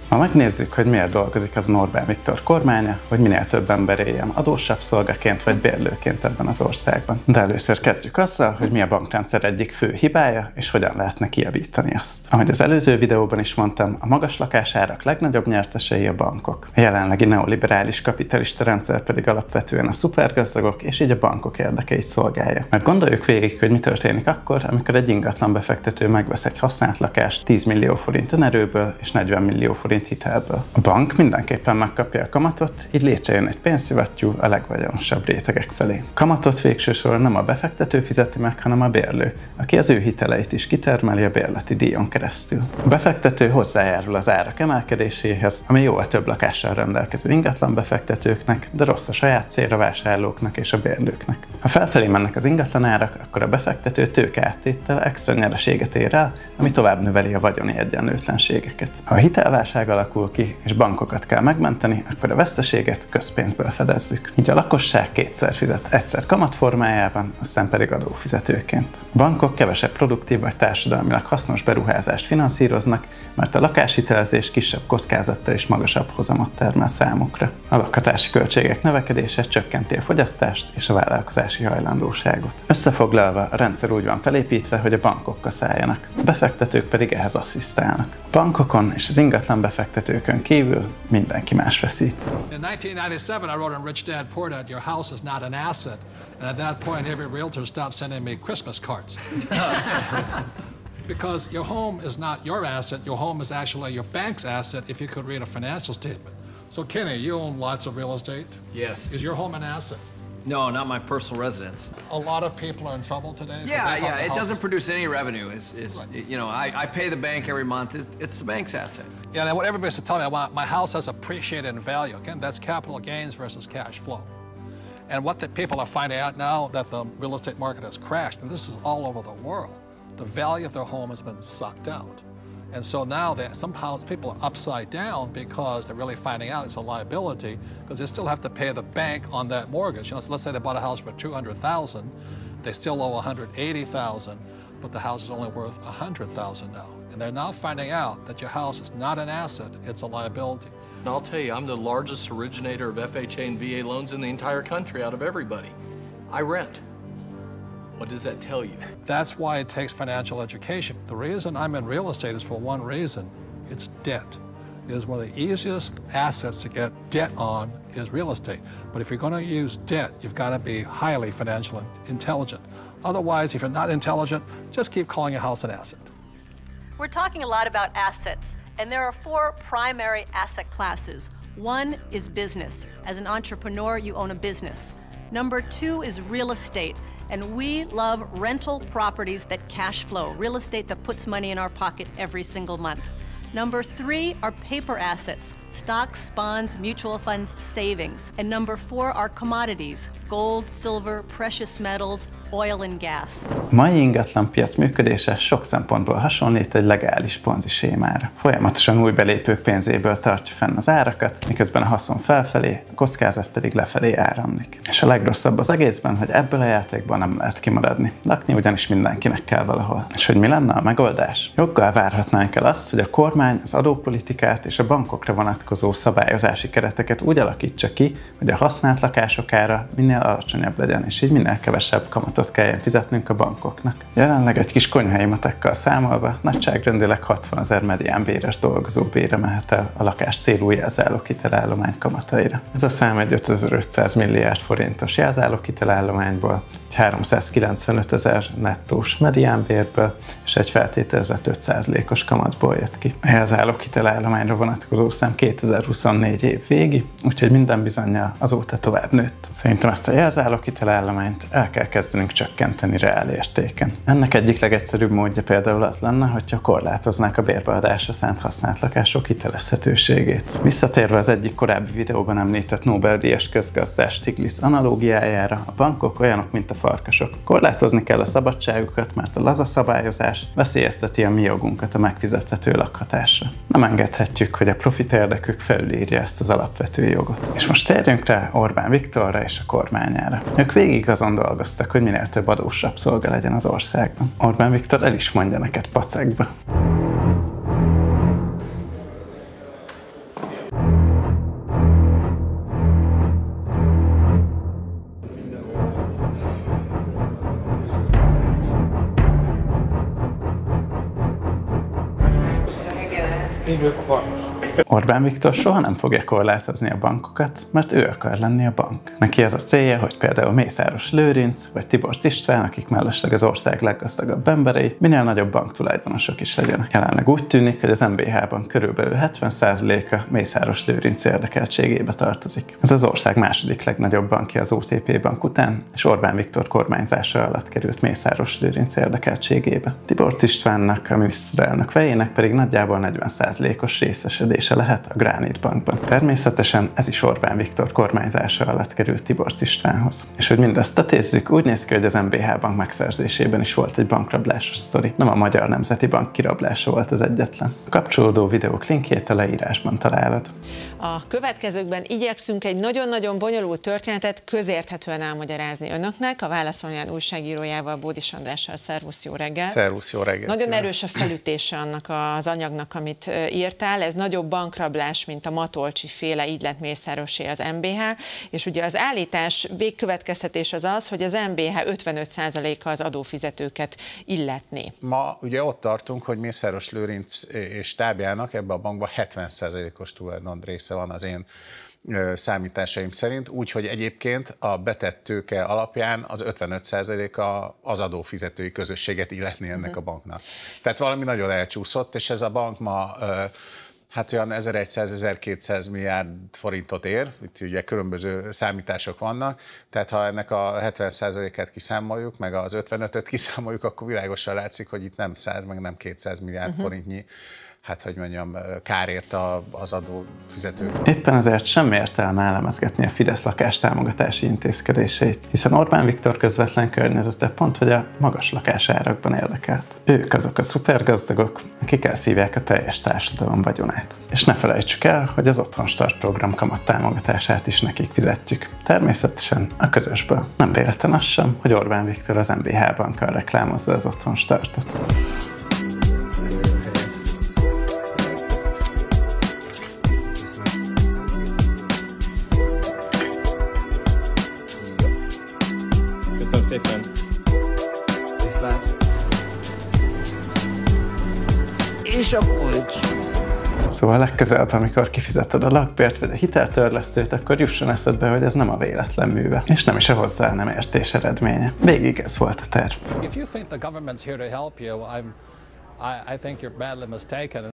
Ma megnézzük, hogy miért dolgozik az Orbán Viktor kormánya, hogy minél több ember éljen adósságszolgaként vagy bérlőként ebben az országban. De először kezdjük azzal, hogy mi a bankrendszer egyik fő hibája, és hogyan lehetne kijavítani azt. Ahogy az előző videóban is mondtam, a magas lakásárak legnagyobb nyertesei a bankok. A jelenlegi neoliberális kapitalista rendszer pedig alapvetően a szupergazdagok és így a bankok érdekeit szolgálja. Mert gondoljuk végig, hogy mi történik akkor, amikor egy ingatlan befektető megvesz egy használt lakást 10 millió forint önerőből és 40 millió forint hitelből. A bank mindenképpen megkapja a kamatot, így létrejön egy pénzszivattyú a legvagyonosabb rétegek felé. Kamatot végső soron nem a befektető fizeti meg, hanem a bérlő, aki az ő hiteleit is kitermeli a bérleti díjon keresztül. A befektető hozzájárul az árak emelkedéséhez, ami jó a több lakással rendelkező ingatlan befektetőknek, de rossz a saját célra vásárlóknak és a bérlőknek. Ha felfelé mennek az ingatlan árak, akkor a befektető tőkeáttéttel extra nyereséget ér el, ami tovább növeli a vagyoni egyenlőtlenségeket. Ha a hitelválság alakul ki, és bankokat kell megmenteni, akkor a veszteséget közpénzből fedezzük. Így a lakosság kétszer fizet, egyszer kamat formájában, aztán pedig adófizetőként. A bankok kevesebb produktív vagy társadalmilag hasznos beruházást finanszíroznak, mert a lakáshitelezés kisebb kockázattal és magasabb hozamot termel számukra. A lakhatási költségek növekedése csökkenti a fogyasztást és a vállalkozási hajlandóságot. Összefoglalva, a rendszer úgy van felépítve, hogy a bankok kaszáljanak, a befektetők pedig ehhez asszisztálnak. A bankokon és az ingatlan befektetőkön kívül mindenki más veszít. In 1997 I wrote in Rich Dad Poor Dad, your house is not an asset. And at that point every realtor stopped sending me Christmas cards. Because your home is not your asset, your home is actually your bank's asset if you could read a financial statement. So Kenny, you own lots of real estate? Yes. Is your home an asset? No, not my personal residence. A lot of people are in trouble today? Yeah, it doesn't produce any revenue. You know, I pay the bank every month. It's the bank's asset. Yeah, and what everybody's telling me, my house has appreciated in value. Again, that's capital gains versus cash flow. And what the people are finding out now that the real estate market has crashed, and this is all over the world, the value of their home has been sucked out. And so now somehow people are upside down because they're really finding out it's a liability because they still have to pay the bank on that mortgage. You know, so let's say they bought a house for $200,000, they still owe $180,000, but the house is only worth $100,000 now. And they're now finding out that your house is not an asset, it's a liability. And I'll tell you, I'm the largest originator of FHA and VA loans in the entire country out of everybody. I rent. What does that tell you? That's why it takes financial education. The reason I'm in real estate is for one reason. It's debt. It is one of the easiest assets to get debt on is real estate. But if you're going to use debt, you've got to be highly financially intelligent. Otherwise, if you're not intelligent, just keep calling your house an asset. We're talking a lot about assets, and there are 4 primary asset classes. One is business. As an entrepreneur, you own a business. Number 2 is real estate. And we love rental properties that cash flow, real estate that puts money in our pocket every single month. Number 3 are paper assets, stocks, bonds, mutual funds, savings. And number 4 are commodities, gold, silver, precious metals, oil and gas. A mai ingatlanpiac működése sok szempontból hasonlít egy legális ponzi sémára. Folyamatosan új belépők pénzéből tartja fenn az árakat, miközben a haszon felfelé, a kockázat pedig lefelé áramlik. És a legrosszabb az egészben, hogy ebből a játékban nem lehet kimaradni. Lakni ugyanis mindenkinek kell valahol. És hogy mi lenne a megoldás? Joggal várhatnánk el azt, hogy a kormány az adópolitikát és a bankokra vonatkozó szabályozási kereteket úgy alakítsa ki, hogy a használt lakások ára minél alacsonyabb legyen, és így minél kevesebb kamatot kelljen fizetnünk a bankoknak. Jelenleg egy kis konyhai matekkal számolva nagyságrendileg 60 000 mediánbéres dolgozó bére mehet el a lakás célú jelzáloghitelállomány kamataira. Ez a szám egy 5500 milliárd forintos jelzáloghitelállományból, egy 395 000 nettós mediánbérből és egy feltételezett 5%-os kamatból jött ki. A jelzáloghitelállományra vonatkozó szám 2024 év végi, úgyhogy minden bizonnyal azóta tovább nőtt. Szerintem ezt a jelzáloghitelállományt el kell kezdenünk csökkenteni reál értéken. Ennek egyik legegyszerűbb módja például az lenne, hogyha korlátoznák a bérbeadásra szánt használt lakások hitelezhetőségét. Visszatérve az egyik korábbi videóban említett Nobel-díjas közgazdás Stiglitz analógiájára, a bankok olyanok, mint a farkasok. Korlátozni kell a szabadságukat, mert a laza szabályozás veszélyezteti a mi jogunkat a megfizethető lakhatásra. Nem engedhetjük, hogy a profit érdekük felülírja ezt az alapvető jogot. És most térjünk rá Orbán Viktorra és a kormányára. Ők végig azon dolgoztak, hogy minél több adós rabszolga legyen az országban. Orbán Viktor el is mondja neked pacekba. Orbán Viktor soha nem fogja korlátozni a bankokat, mert ő akar lenni a bank. Neki az a célja, hogy például Mészáros Lőrinc vagy Tiborcs István, akik mellesleg az ország leggazdagabb emberei, minél nagyobb banktulajdonosok is legyenek. Jelenleg úgy tűnik, hogy az MBH-ban körülbelül 70%-a Mészáros Lőrinc érdekeltségébe tartozik. Ez az ország második legnagyobb bankja az OTP bank után, és Orbán Viktor kormányzása alatt került Mészáros Lőrinc érdekeltségébe. Tiborcs Istvánnak, a miniszterelnök fejének pedig nagyjából 40%-os részesedése lehet a Granit Bankban. Természetesen ez is Orbán Viktor kormányzása alatt került Tiborcs Istvánhoz. És hogy mindezt tetézzük, úgy néz ki, hogy az MBH bank megszerzésében is volt egy bankrablásos sztori. Nem a Magyar Nemzeti Bank kirablása volt az egyetlen. A kapcsolódó videók linkjét a leírásban találod. A következőkben igyekszünk egy nagyon-nagyon bonyolult történetet közérthetően elmagyarázni önöknek. A Válasz Online újságírójával, Bódis Andrással. Szervusz, jó reggel! Szervusz, jó reggel! Nagyon erős a felütése annak az anyagnak, amit írtál. Ez nagyobb bankrablás, mint a Matolcsi féle, így lett Mészárosé az MBH, és ugye az állítás végkövetkeztetés az az, hogy az MBH 55%-a az adófizetőket illetné. Ma ugye ott tartunk, hogy Mészáros Lőrinc és tábjának ebben a bankban 70%-os tulajdon része van az én számításaim szerint, úgyhogy egyébként a betett tőke alapján az 55%-a az adófizetői közösséget illetné ennek a banknak. Tehát valami nagyon elcsúszott, és ez a bank ma hát olyan 1100-1200 milliárd forintot ér, itt ugye különböző számítások vannak, tehát ha ennek a 70%-át kiszámoljuk, meg az 55-öt kiszámoljuk, akkor világosan látszik, hogy itt nem 100, meg nem 200 milliárd forintnyi, hát hogy mondjam, kárért az adófizetők. Éppen ezért semmi értelme elemezgetni a Fidesz lakástámogatási intézkedéseit, hiszen Orbán Viktor közvetlen környezete pont, hogy a magas lakásárakban érdekelt. Ők azok a szupergazdagok, akik elszívják a teljes társadalom vagyonát. És ne felejtsük el, hogy az Otthon Start program kamattámogatását is nekik fizetjük. Természetesen a közösből. Nem véletlen az sem, hogy Orbán Viktor az MBH bankkal reklámozza az Otthon Startot. Szépen. És a kulcs. Szóval legközelebb, amikor kifizeted a lakbért vagy a hiteltörlesztőt, akkor jusson eszedbe, hogy ez nem a véletlen műve, és nem is a hozzá nem értés eredménye. Végig ez volt a terv. If you think the government's here to help you, I think you're badly mistaken.